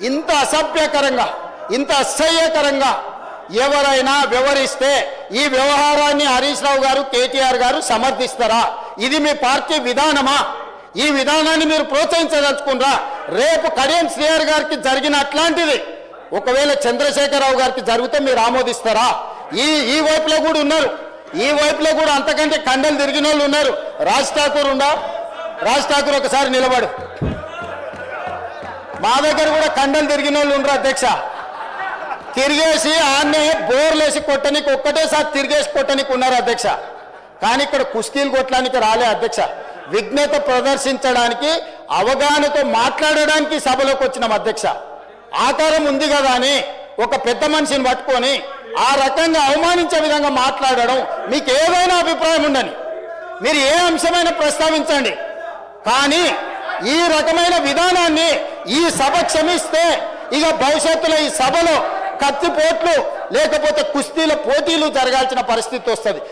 ఇంత అసభ్యకరంగా ఇంత అసహ్యకరంగా ఎవరైనా వ్యవహరిస్తే ఈ వ్యవహారాన్ని హరీష్ రావు గారు కేటీఆర్ గారు సమర్థిస్తారా? ఇది మీ పార్టీ విధానమా? ఈ విధానాన్ని మీరు ప్రోత్సహించదలుచుకున్నారా? రేపు కడియం శ్రీహరి గారికి జరిగిన అట్లాంటిది ఒకవేళ చంద్రశేఖరరావు గారికి జరిగితే మీరు ఆమోదిస్తారా? ఈ వైపులో కూడా ఉన్నారు, ఈ వైపులో కూడా అంతకంటే కండలు తిరిగిన వాళ్ళు ఉన్నారు. రాజ్ ఠాకూర్ రాజ్ ఠాకూర్ ఒకసారి నిలబడు. మా దగ్గర కూడా కండలు తిరిగిన వాళ్ళు ఉండరు అధ్యక్ష. తిరిగేసి ఆన్నే బోర్లేసి కొట్టనికి ఒక్కటేసారి తిరిగేసి కొట్టనికి ఉన్నారు అధ్యక్ష. కానీ ఇక్కడ కుస్తీలు కొట్టడానికి రాలే అధ్యక్ష. విఘ్నత ప్రదర్శించడానికి, అవగాహనతో మాట్లాడడానికి సభలోకి వచ్చినాం అధ్యక్ష. ఆకారం ఉంది కదా అని ఒక పెద్ద మనిషిని పట్టుకొని ఆ రకంగా అవమానించే విధంగా మాట్లాడడం, మీకు ఏదైనా అభిప్రాయం ఉండని మీరు ఏ అంశమైనా ప్రస్తావించండి. కానీ ఈ రకమైన విధానాన్ని ఈ సభ క్షమిస్తే ఇక భవిష్యత్తులో ఈ సభలో కత్తిపోట్లు లేకపోతే కుస్తీల పోటీలు జరగాల్సిన పరిస్థితి వస్తుంది.